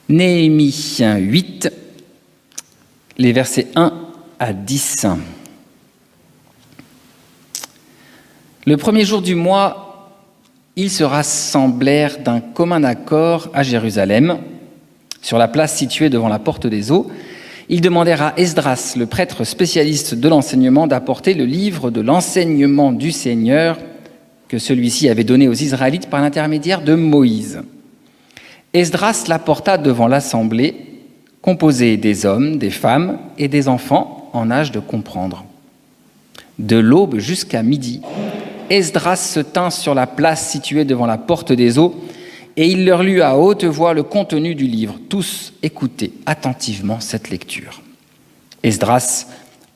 Néhémie 8, les versets 1 à 10. Le premier jour du mois, ils se rassemblèrent d'un commun accord à Jérusalem, sur la place située devant la porte des eaux. Ils demandèrent à Esdras, le prêtre spécialiste de l'enseignement, d'apporter le livre de l'enseignement du Seigneur que celui-ci avait donné aux Israélites par l'intermédiaire de Moïse. Esdras l'apporta devant l'assemblée, composée des hommes, des femmes et des enfants en âge de comprendre. De l'aube jusqu'à midi, Esdras se tint sur la place située devant la porte des eaux, et il leur lut à haute voix le contenu du livre. Tous écoutaient attentivement cette lecture. Esdras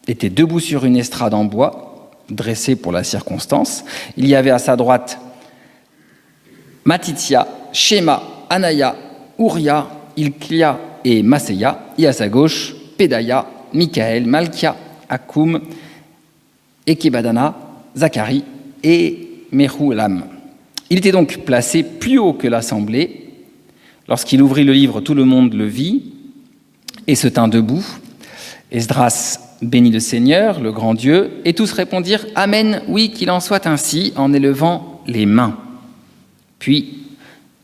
était debout sur une estrade en bois, dressée pour la circonstance. Il y avait à sa droite Matithia, Shéma, Anaya, Ouria, Hilkia et Maséia, et à sa gauche, Pédaïa, Michaël, Malkia, Akoum, Ekebadana, Zacharie et Mehoulam. Il était donc placé plus haut que l'assemblée. Lorsqu'il ouvrit le livre, tout le monde le vit et se tint debout. Esdras bénit le Seigneur, le grand Dieu, et tous répondirent « Amen, oui, qu'il en soit ainsi » en élevant les mains. Puis,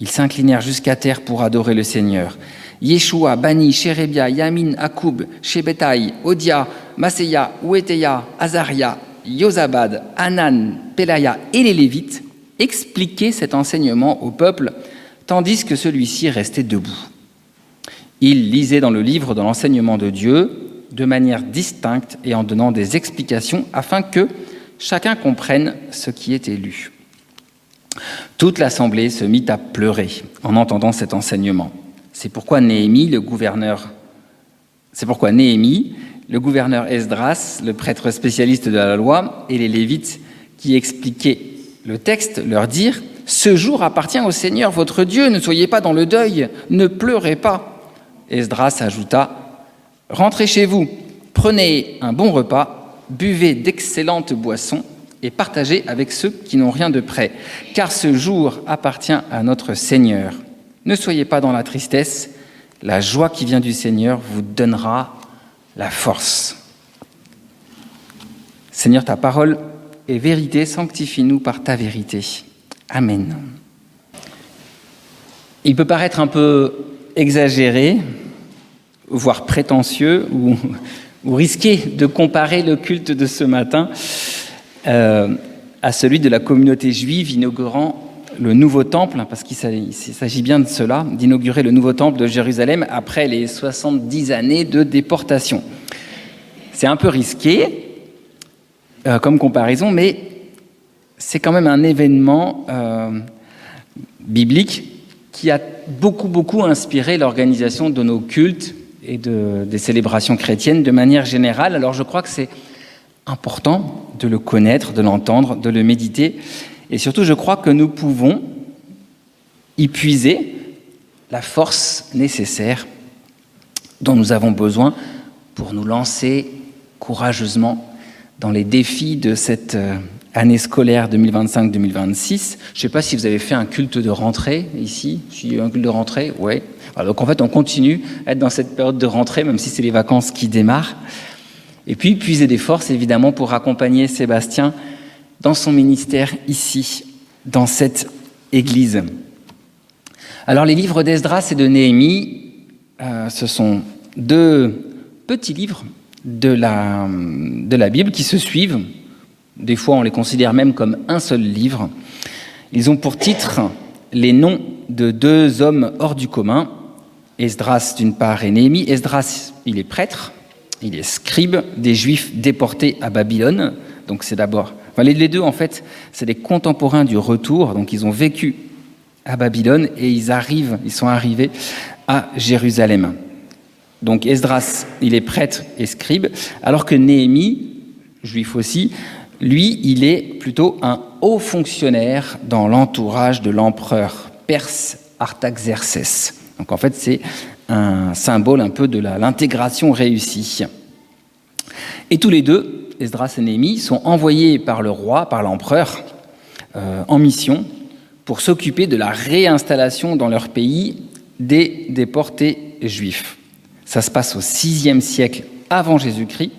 ils s'inclinèrent jusqu'à terre pour adorer le Seigneur. Yeshua, Bani, Shérébia, Yamin, Akoub, Shebetaï, Odia, Maséia, Ouéteia, Azaria, Yozabad, Hanan, Pelaya et les Lévites expliquaient cet enseignement au peuple, tandis que celui-ci restait debout. Ils lisaient dans le livre de l'enseignement de Dieu de manière distincte et en donnant des explications afin que chacun comprenne ce qui était lu. Toute l'assemblée se mit à pleurer en entendant cet enseignement. C'est pourquoi Néhémie, le gouverneur Esdras, le prêtre spécialiste de la loi, et les Lévites qui expliquaient le texte leur dirent « Ce jour appartient au Seigneur votre Dieu, ne soyez pas dans le deuil, ne pleurez pas. » Esdras ajouta « Rentrez chez vous, prenez un bon repas, buvez d'excellentes boissons et partagez avec ceux qui n'ont rien de près, car ce jour appartient à notre Seigneur. Ne soyez pas dans la tristesse, la joie qui vient du Seigneur vous donnera la force. » Seigneur, ta parole est vérité, sanctifie-nous par ta vérité. Amen. Il peut paraître un peu exagéré, voire prétentieux, ou risqué de comparer le culte de ce matin à celui de la communauté juive inaugurant le nouveau temple, parce qu'il s'agit bien de cela, d'inaugurer le nouveau temple de Jérusalem après les 70 années de déportation. C'est un peu risqué comme comparaison, mais c'est quand même un événement biblique qui a beaucoup inspiré l'organisation de nos cultes et des célébrations chrétiennes de manière générale. Alors je crois que c'est important de le connaître, de l'entendre, de le méditer. Et surtout, je crois que nous pouvons y puiser la force nécessaire dont nous avons besoin pour nous lancer courageusement dans les défis de cette année scolaire 2025-2026. Je ne sais pas si vous avez fait un culte de rentrée ici. Un culte de rentrée, oui. Alors, donc en fait, on continue à être dans cette période de rentrée, même si c'est les vacances qui démarrent. Et puis, puiser des forces, évidemment, pour accompagner Sébastien dans son ministère ici, dans cette église. Alors, les livres d'Esdras et de Néhémie, ce sont deux petits livres de la Bible qui se suivent. Des fois, on les considère même comme un seul livre. Ils ont pour titre les noms de deux hommes hors du commun, Esdras d'une part et Néhémie. Esdras, il est prêtre, il est scribe des Juifs déportés à Babylone. Donc c'est d'abord... les deux, en fait, c'est des contemporains du retour. Donc ils ont vécu à Babylone et ils sont arrivés à Jérusalem. Donc Esdras, il est prêtre et scribe, alors que Néhémie, juif aussi, lui, il est plutôt un haut fonctionnaire dans l'entourage de l'empereur perse Artaxerxès. Donc en fait, c'est un symbole un peu de l'intégration réussie. Et tous les deux, Esdras et Néhémie, sont envoyés par le roi, par l'empereur, en mission pour s'occuper de la réinstallation dans leur pays des déportés juifs. Ça se passe au VIe siècle avant Jésus-Christ,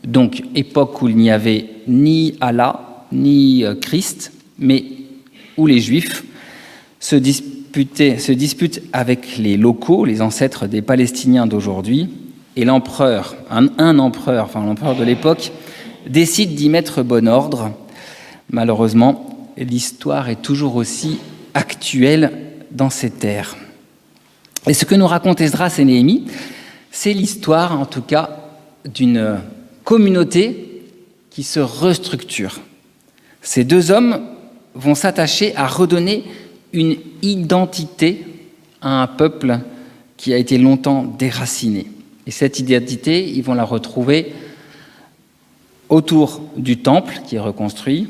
donc époque où il n'y avait ni Allah, ni Christ, mais où les Juifs se disputent avec les locaux, les ancêtres des Palestiniens d'aujourd'hui, et l'empereur, l'empereur de l'époque, décide d'y mettre bon ordre. Malheureusement, l'histoire est toujours aussi actuelle dans ces terres. Et ce que nous racontent Esdras et Néhémie, c'est l'histoire, en tout cas, d'une communauté qui se restructure. Ces deux hommes vont s'attacher à redonner une identité à un peuple qui a été longtemps déraciné. Et cette identité, ils vont la retrouver autour du temple qui est reconstruit,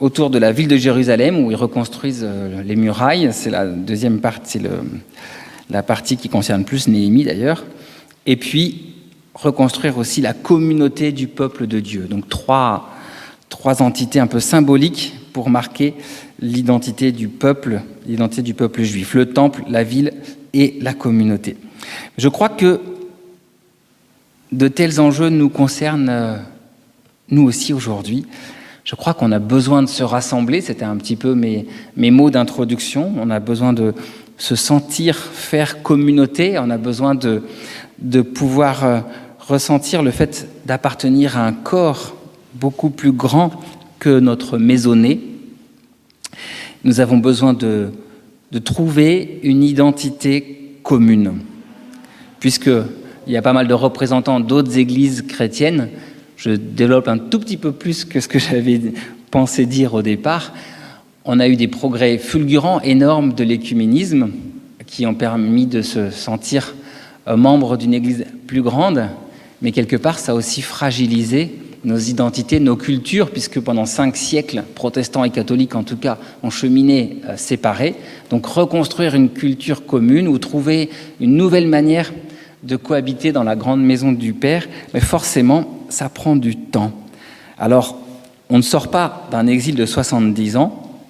autour de la ville de Jérusalem où ils reconstruisent les murailles. C'est la deuxième partie, c'est la partie qui concerne plus Néhémie d'ailleurs. Et puis reconstruire aussi la communauté du peuple de Dieu. Donc trois entités un peu symboliques pour marquer l'identité du peuple juif. Le temple, la ville et la communauté. Je crois que de tels enjeux nous concernent nous aussi aujourd'hui. Je crois qu'on a besoin de se rassembler, c'était un petit peu mes mots d'introduction. On a besoin de se sentir faire communauté, on a besoin de pouvoir ressentir le fait d'appartenir à un corps beaucoup plus grand que notre maisonnée. Nous avons besoin de trouver une identité commune, puisqu'il y a pas mal de représentants d'autres églises chrétiennes. Je développe un tout petit peu plus que ce que j'avais pensé dire au départ. On a eu des progrès fulgurants, énormes de l'écuménisme qui ont permis de se sentir membre d'une église plus grande, mais quelque part, ça a aussi fragilisé nos identités, nos cultures, puisque pendant 5 siècles, protestants et catholiques en tout cas, ont cheminé séparés. Donc reconstruire une culture commune ou trouver une nouvelle manière de cohabiter dans la grande maison du Père, mais forcément, ça prend du temps. Alors, on ne sort pas d'un exil de 70 ans,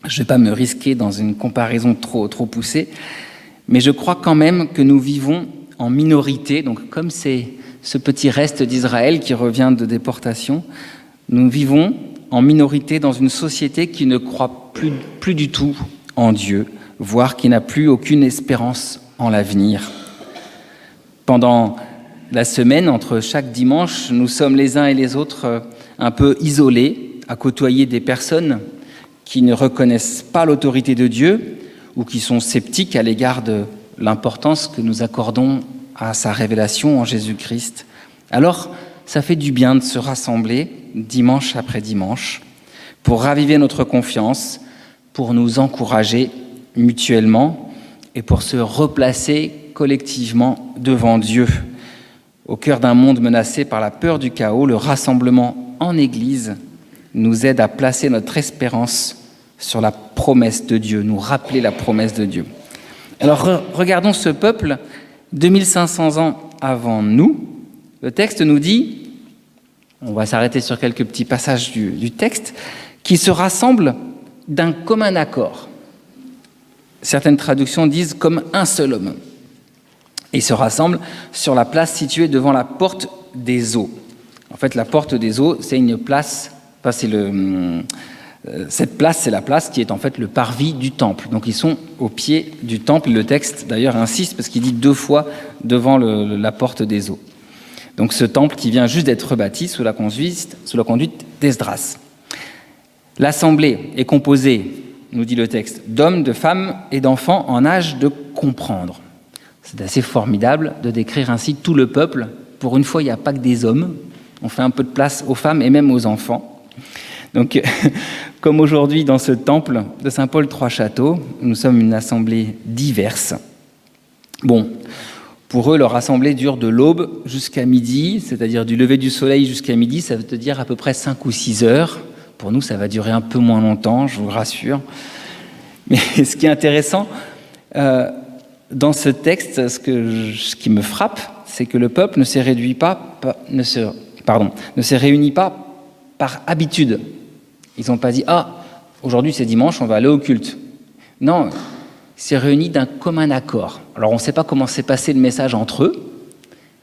je ne vais pas me risquer dans une comparaison trop poussée, mais je crois quand même que nous vivons en minorité, donc comme c'est ce petit reste d'Israël qui revient de déportation, nous vivons en minorité dans une société qui ne croit plus du tout en Dieu, voire qui n'a plus aucune espérance en l'avenir. Pendant la semaine, entre chaque dimanche, nous sommes les uns et les autres un peu isolés, à côtoyer des personnes qui ne reconnaissent pas l'autorité de Dieu ou qui sont sceptiques à l'égard de l'importance que nous accordons à sa révélation en Jésus-Christ. Alors, ça fait du bien de se rassembler dimanche après dimanche pour raviver notre confiance, pour nous encourager mutuellement et pour se replacer collectivement devant Dieu. Au cœur d'un monde menacé par la peur du chaos, le rassemblement en Église nous aide à placer notre espérance sur la promesse de Dieu, nous rappeler la promesse de Dieu. Alors regardons ce peuple, 2500 ans avant nous. Le texte nous dit, on va s'arrêter sur quelques petits passages du texte, qui se rassemblent d'un commun accord. Certaines traductions disent comme un seul homme. Ils se rassemblent sur la place située devant la porte des eaux. En fait, la porte des eaux, c'est une place, cette place, c'est la place qui est en fait le parvis du temple. Donc ils sont au pied du temple. Le texte, d'ailleurs, insiste parce qu'il dit 2 fois devant la porte des eaux. Donc ce temple qui vient juste d'être rebâti sous la conduite d'Esdras. L'assemblée est composée, nous dit le texte, d'hommes, de femmes et d'enfants en âge de comprendre. C'est assez formidable de décrire ainsi tout le peuple. Pour une fois, il n'y a pas que des hommes. On fait un peu de place aux femmes et même aux enfants. Donc, comme aujourd'hui dans ce temple de Saint-Paul-Trois-Châteaux, nous sommes une assemblée diverse. Bon, pour eux, leur assemblée dure de l'aube jusqu'à midi, c'est-à-dire du lever du soleil jusqu'à midi, ça veut dire à peu près 5 ou 6 heures. Pour nous, ça va durer un peu moins longtemps, je vous rassure. Mais ce qui est intéressant, dans ce texte, ce qui me frappe, c'est que le peuple ne s'est réuni pas par habitude. Ils n'ont pas dit « Ah, aujourd'hui c'est dimanche, on va aller au culte ». Non, s'est réuni d'un commun accord. Alors on ne sait pas comment s'est passé le message entre eux,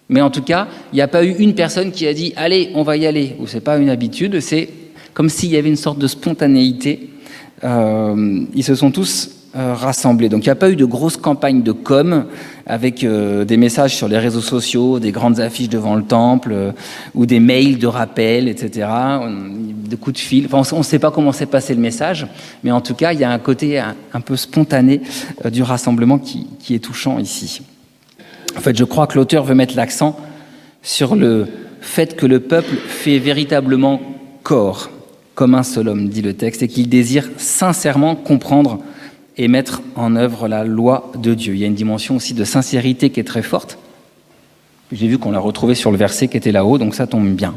mais en tout cas, il n'y a pas eu une personne qui a dit « Allez, on va y aller », ou c'est pas une habitude, c'est comme s'il y avait une sorte de spontanéité. Ils se sont tous rassemblés. Donc il n'y a pas eu de grosse campagne de com avec des messages sur les réseaux sociaux, des grandes affiches devant le temple, ou des mails de rappel, etc., de coups de fil. Enfin, on ne sait pas comment s'est passé le message, mais en tout cas, il y a un côté un peu spontané du rassemblement qui est touchant ici. En fait, je crois que l'auteur veut mettre l'accent sur le fait que le peuple fait véritablement corps, comme un seul homme, dit le texte, et qu'il désire sincèrement comprendre et mettre en œuvre la loi de Dieu. Il y a une dimension aussi de sincérité qui est très forte. J'ai vu qu'on l'a retrouvé sur le verset qui était là-haut, donc ça tombe bien.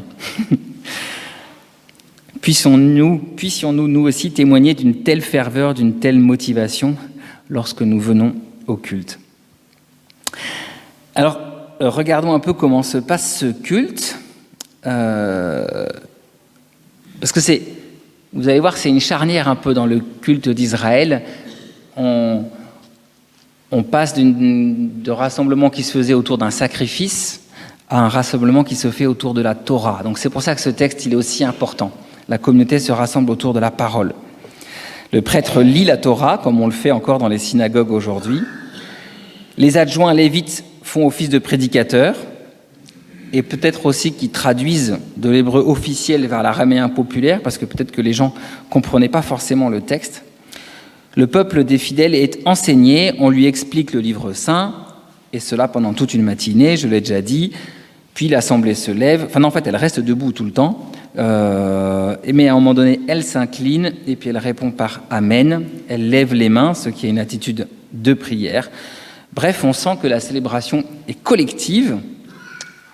Puissions-nous, nous aussi, témoigner d'une telle ferveur, d'une telle motivation lorsque nous venons au culte. Alors, regardons un peu comment se passe ce culte. Parce que vous allez voir, c'est une charnière un peu dans le culte d'Israël. On passe de rassemblement qui se faisait autour d'un sacrifice à un rassemblement qui se fait autour de la Torah. Donc c'est pour ça que ce texte il est aussi important. La communauté se rassemble autour de la parole. Le prêtre lit la Torah, comme on le fait encore dans les synagogues aujourd'hui. Les adjoints lévites font office de prédicateurs, et peut-être aussi qui traduisent de l'hébreu officiel vers l'araméen populaire, parce que peut-être que les gens ne comprenaient pas forcément le texte. Le peuple des fidèles est enseigné, on lui explique le livre saint, et cela pendant toute une matinée, je l'ai déjà dit, puis l'assemblée se lève, enfin non, en fait elle reste debout tout le temps, mais à un moment donné elle s'incline, et puis elle répond par « Amen », elle lève les mains, ce qui est une attitude de prière. Bref, on sent que la célébration est collective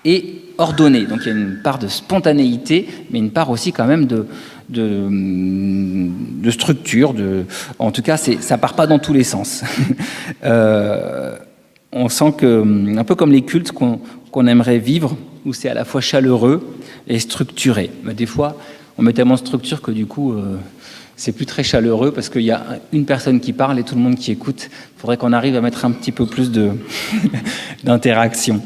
et ordonnée, donc il y a une part de spontanéité, mais une part aussi quand même de structure, en tout cas ça part pas dans tous les sens. On sent que, un peu comme les cultes qu'on aimerait vivre, où c'est à la fois chaleureux et structuré. Mais des fois, on met tellement de structure que du coup, c'est plus très chaleureux parce qu'il y a une personne qui parle et tout le monde qui écoute. Il faudrait qu'on arrive à mettre un petit peu plus d'interaction.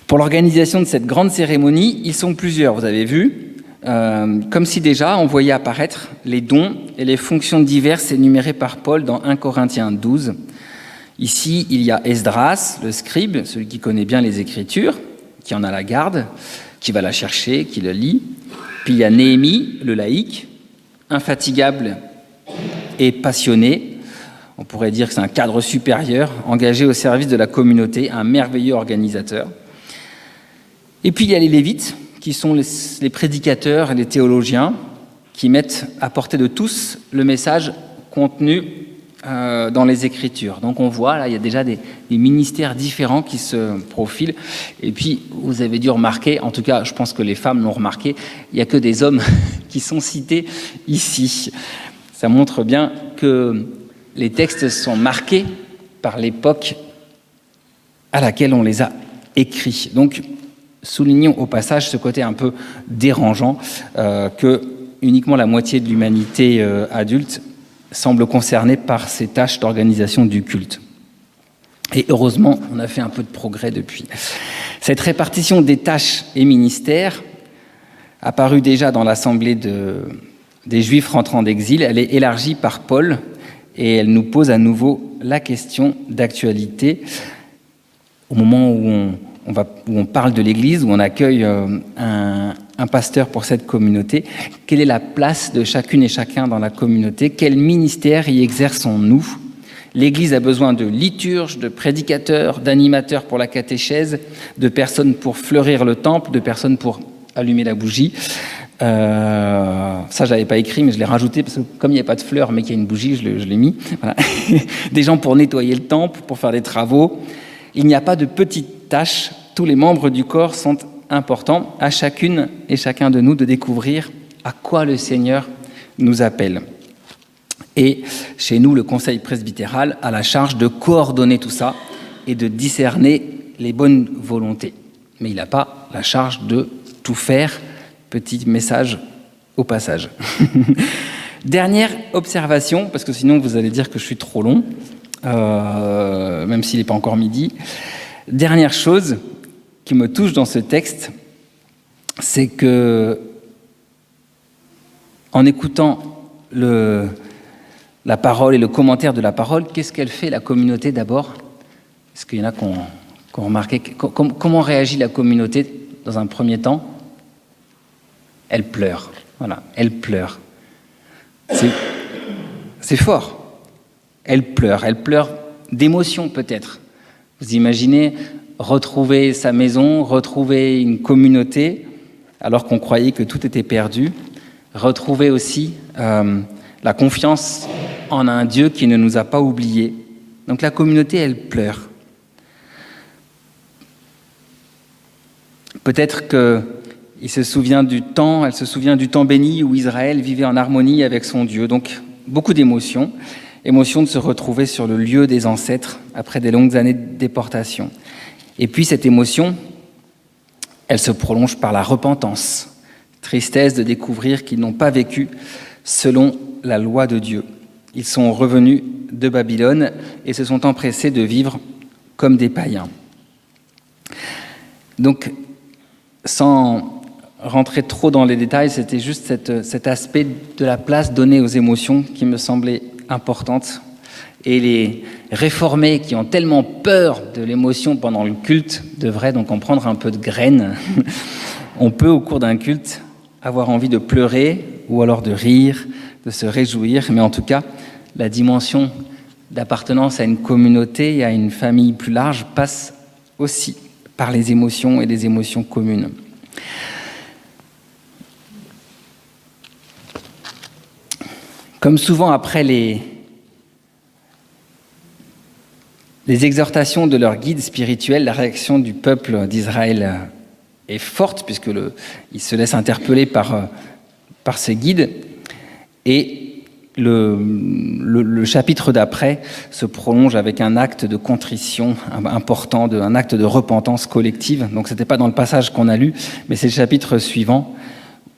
Pour l'organisation de cette grande cérémonie, ils sont plusieurs, vous avez vu, comme si déjà on voyait apparaître les dons et les fonctions diverses énumérées par Paul dans 1 Corinthiens 12. Ici, il y a Esdras, le scribe, celui qui connaît bien les Écritures, qui en a la garde, qui va la chercher, qui le lit. Puis il y a Néhémie, le laïc, infatigable et passionné. On pourrait dire que c'est un cadre supérieur, engagé au service de la communauté, un merveilleux organisateur. Et puis il y a les Lévites, qui sont les prédicateurs et les théologiens, qui mettent à portée de tous le message contenu dans les Écritures. Donc on voit, là, il y a déjà des ministères différents qui se profilent. Et puis, vous avez dû remarquer, en tout cas, je pense que les femmes l'ont remarqué, il n'y a que des hommes qui sont cités ici. Ça montre bien que les textes sont marqués par l'époque à laquelle on les a écrits. Donc, soulignons au passage ce côté un peu dérangeant que uniquement la moitié de l'humanité adulte semble concernée par ces tâches d'organisation du culte. Et heureusement, on a fait un peu de progrès depuis. Cette répartition des tâches et ministères, apparue déjà dans l'assemblée des Juifs rentrant d'exil, elle est élargie par Paul et elle nous pose à nouveau la question d'actualité au moment où on parle de l'Église, où on accueille un pasteur pour cette communauté. Quelle est la place de chacune et chacun dans la communauté? Quel ministère y exerçons-nous? L'Église a besoin de liturges, de prédicateurs, d'animateurs pour la catéchèse, de personnes pour fleurir le temple, de personnes pour allumer la bougie. Ça, je l'avais pas écrit, mais je l'ai rajouté parce que comme il n'y a pas de fleurs, mais qu'il y a une bougie, je l'ai mis. Voilà. Des gens pour nettoyer le temple, pour faire des travaux. Il n'y a pas de petites tâches. Tous les membres du corps sont importants. À chacune et chacun de nous de découvrir à quoi le Seigneur nous appelle. Et chez nous, le conseil presbytéral a la charge de coordonner tout ça et de discerner les bonnes volontés. Mais il n'a pas la charge de tout faire. Petit message au passage. Dernière observation, parce que sinon vous allez dire que je suis trop long, même s'il n'est pas encore midi. Dernière chose qui me touche dans ce texte, c'est que en écoutant la parole et le commentaire de la parole, qu'est-ce qu'elle fait la communauté d'abord? Est-ce qu'il y en a qui ont remarqué comment réagit la communauté dans un premier temps? Elle pleure. Voilà, elle pleure. C'est fort. Elle pleure d'émotion peut-être. Vous imaginez retrouver sa maison, retrouver une communauté, alors qu'on croyait que tout était perdu, retrouver aussi la confiance en un Dieu qui ne nous a pas oubliés. Donc la communauté, elle pleure. Peut-être qu'elle se souvient du temps béni où Israël vivait en harmonie avec son Dieu. Donc beaucoup d'émotions, émotion de se retrouver sur le lieu des ancêtres après des longues années de déportation. Et puis cette émotion, elle se prolonge par la repentance, tristesse de découvrir qu'ils n'ont pas vécu selon la loi de Dieu. Ils sont revenus de Babylone et se sont empressés de vivre comme des païens. Donc, sans rentrer trop dans les détails, c'était juste cet aspect de la place donnée aux émotions qui me semblait importante. Et les réformés qui ont tellement peur de l'émotion pendant le culte devraient donc en prendre un peu de graines. On peut, au cours d'un culte, avoir envie de pleurer ou alors de rire, de se réjouir, mais en tout cas, la dimension d'appartenance à une communauté et à une famille plus large passe aussi par les émotions et les émotions communes. Comme souvent après les exhortations de leur guide spirituel, la réaction du peuple d'Israël est forte, puisqu'il se laisse interpeller par ce guide. Et le chapitre d'après se prolonge avec un acte de contrition important, un acte de repentance collective. Donc ce n'était pas dans le passage qu'on a lu, mais c'est le chapitre suivant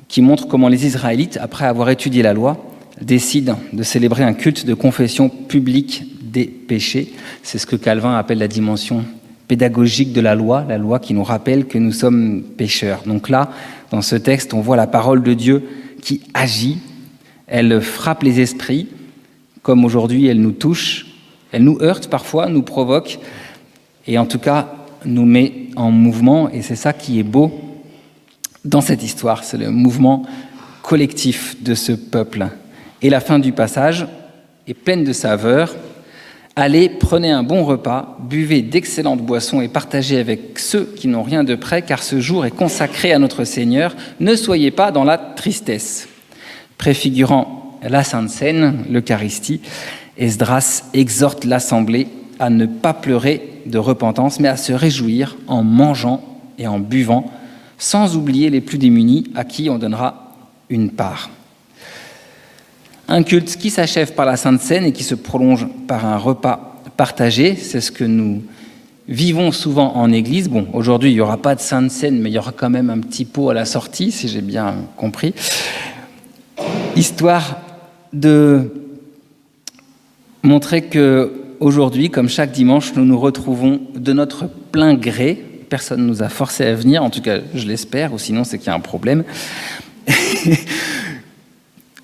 qui montre comment les Israélites, après avoir étudié la loi, décident de célébrer un culte de confession publique des péchés. C'est ce que Calvin appelle la dimension pédagogique de la loi qui nous rappelle que nous sommes pécheurs. Donc là, dans ce texte, on voit la parole de Dieu qui agit. Elle frappe les esprits, comme aujourd'hui elle nous touche. Elle nous heurte parfois, nous provoque, et en tout cas nous met en mouvement. Et c'est ça qui est beau dans cette histoire, c'est le mouvement collectif de ce peuple. Et la fin du passage est pleine de saveurs. Allez, prenez un bon repas, buvez d'excellentes boissons et partagez avec ceux qui n'ont rien de près, car ce jour est consacré à notre Seigneur. Ne soyez pas dans la tristesse. Préfigurant la Sainte Seine, l'Eucharistie, Esdras exhorte l'Assemblée à ne pas pleurer de repentance, mais à se réjouir en mangeant et en buvant, sans oublier les plus démunis à qui on donnera une part. Un culte qui s'achève par la Sainte Seine et qui se prolonge par un repas partagé, c'est ce que nous vivons souvent en Église. Bon, aujourd'hui, il n'y aura pas de Sainte Seine, mais il y aura quand même un petit pot à la sortie, si j'ai bien compris. Histoire de montrer qu'aujourd'hui, comme chaque dimanche, nous nous retrouvons de notre plein gré. Personne ne nous a forcés à venir, en tout cas, je l'espère, ou sinon c'est qu'il y a un problème.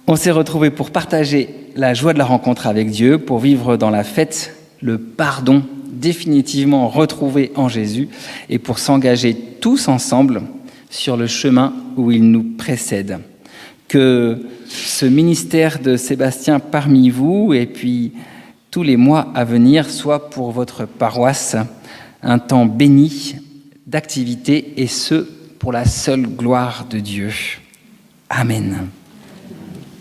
On s'est retrouvés pour partager la joie de la rencontre avec Dieu, pour vivre dans la fête le pardon définitivement retrouvé en Jésus et pour s'engager tous ensemble sur le chemin où il nous précède. Que ce ministère de Sébastien parmi vous et puis tous les mois à venir soit pour votre paroisse un temps béni d'activité et ce pour la seule gloire de Dieu. Amen.